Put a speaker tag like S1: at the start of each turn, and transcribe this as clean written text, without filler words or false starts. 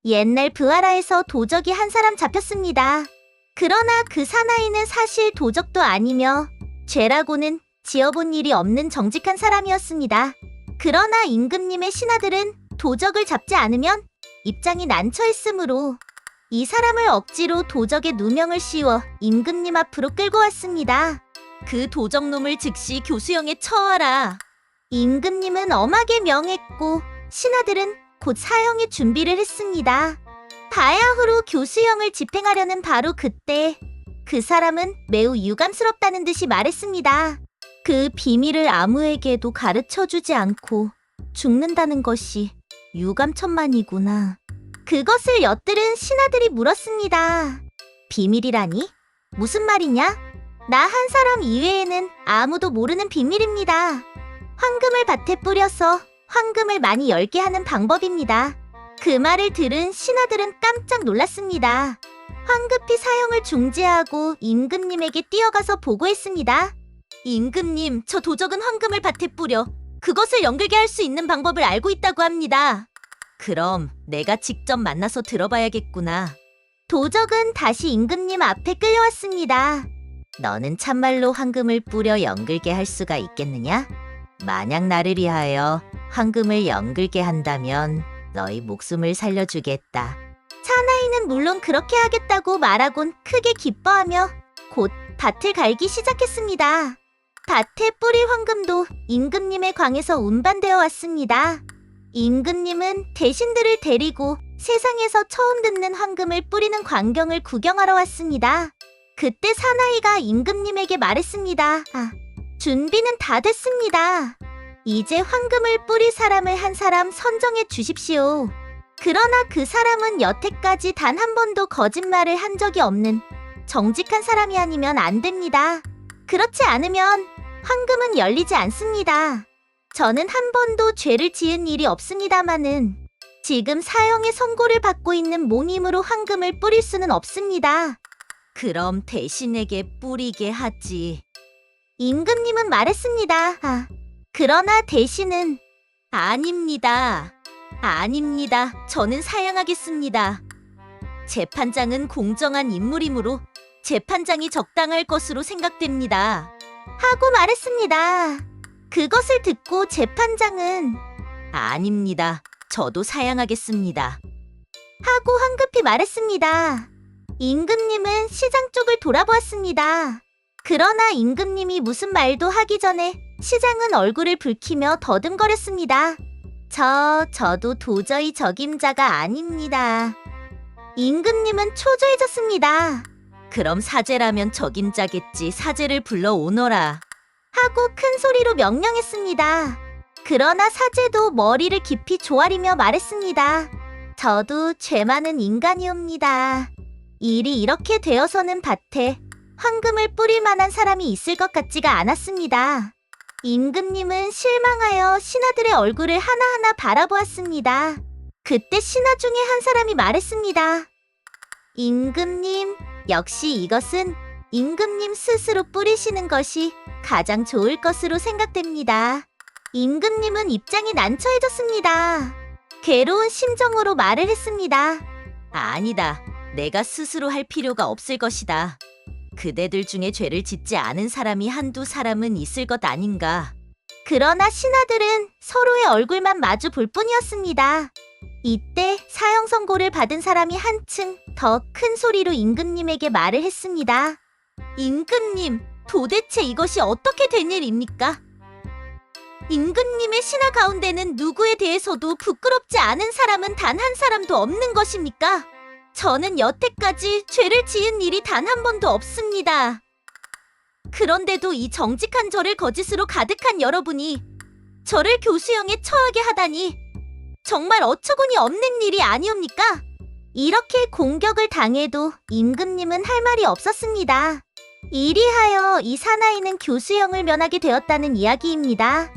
S1: 옛날 부하라에서 도적이 한 사람 잡혔습니다. 그러나 그 사나이는 사실 도적도 아니며 죄라고는 지어본 일이 없는 정직한 사람이었습니다. 그러나 임금님의 신하들은 도적을 잡지 않으면 입장이 난처했으므로 이 사람을 억지로 도적의 누명을 씌워 임금님 앞으로 끌고 왔습니다. 그 도적놈을 즉시 교수형에 처하라. 임금님은 엄하게 명했고 신하들은 곧 사형의 준비를 했습니다. 바야흐로 교수형을 집행하려는 바로 그때 그 사람은 매우 유감스럽다는 듯이 말했습니다. 그 비밀을 아무에게도 가르쳐주지 않고 죽는다는 것이 유감천만이구나. 그것을 엿들은 신하들이 물었습니다. 비밀이라니? 무슨 말이냐? 나 한 사람 이외에는 아무도 모르는 비밀입니다. 황금을 밭에 뿌려서 황금을 많이 열게 하는 방법입니다. 그 말을 들은 신하들은 깜짝 놀랐습니다. 황급히 사형을 중지하고 임금님에게 뛰어가서 보고했습니다. 임금님, 저 도적은 황금을 밭에 뿌려 그것을 연결게 할 수 있는 방법을 알고 있다고 합니다. 그럼 내가 직접 만나서 들어봐야겠구나. 도적은 다시 임금님 앞에 끌려왔습니다. 너는 참말로 황금을 뿌려 연글게 할 수가 있겠느냐? 만약 나를 위하여 황금을 연글게 한다면 너희 목숨을 살려주겠다. 사나이는 물론 그렇게 하겠다고 말하곤 크게 기뻐하며 곧 밭을 갈기 시작했습니다. 밭에 뿌릴 황금도 임금님의 광에서 운반되어 왔습니다. 임금님은 대신들을 데리고 세상에서 처음 듣는 황금을 뿌리는 광경을 구경하러 왔습니다. 그때 사나이가 임금님에게 말했습니다. 준비는 다 됐습니다. 이제 황금을 뿌릴 사람을 한 사람 선정해 주십시오. 그러나 그 사람은 여태까지 단 한 번도 거짓말을 한 적이 없는 정직한 사람이 아니면 안 됩니다. 그렇지 않으면 황금은 열리지 않습니다. 저는 한 번도 죄를 지은 일이 없습니다마는 지금 사형의 선고를 받고 있는 몸 힘으로 황금을 뿌릴 수는 없습니다. 그럼 대신에게 뿌리게 하지. 임금님은 말했습니다. 그러나 대신은 아닙니다. 저는 사양하겠습니다. 재판장은 공정한 인물이므로 재판장이 적당할 것으로 생각됩니다. 하고 말했습니다. 그것을 듣고 재판장은 아닙니다. 저도 사양하겠습니다. 하고 황급히 말했습니다. 임금님은 시장 쪽을 돌아보았습니다. 그러나 임금님이 무슨 말도 하기 전에 시장은 얼굴을 붉히며 더듬거렸습니다. 저도 도저히 적임자가 아닙니다. 임금님은 초조해졌습니다. 그럼 사제라면 적임자겠지. 사제를 불러오너라. 하고 큰 소리로 명령했습니다. 그러나 사제도 머리를 깊이 조아리며 말했습니다. 저도 죄 많은 인간이옵니다. 일이 이렇게 되어서는 밭에 황금을 뿌릴 만한 사람이 있을 것 같지가 않았습니다. 임금님은 실망하여 신하들의 얼굴을 하나하나 바라보았습니다. 그때 신하 중에 한 사람이 말했습니다. 임금님, 역시 이것은 임금님 스스로 뿌리시는 것이 가장 좋을 것으로 생각됩니다. 임금님은 입장이 난처해졌습니다. 괴로운 심정으로 말을 했습니다. 아니다. 내가 스스로 할 필요가 없을 것이다. 그대들 중에 죄를 짓지 않은 사람이 한두 사람은 있을 것 아닌가. 그러나 신하들은 서로의 얼굴만 마주 볼 뿐이었습니다. 이때 사형 선고를 받은 사람이 한층 더 큰 소리로 임금님에게 말을 했습니다. 임금님, 도대체 이것이 어떻게 된 일입니까? 임금님의 신하 가운데는 누구에 대해서도 부끄럽지 않은 사람은 단 한 사람도 없는 것입니까? 저는 여태까지 죄를 지은 일이 단 한 번도 없습니다. 그런데도 이 정직한 저를 거짓으로 가득한 여러분이 저를 교수형에 처하게 하다니 정말 어처구니 없는 일이 아니옵니까? 이렇게 공격을 당해도 임금님은 할 말이 없었습니다. 이리하여 이 사나이는 교수형을 면하게 되었다는 이야기입니다.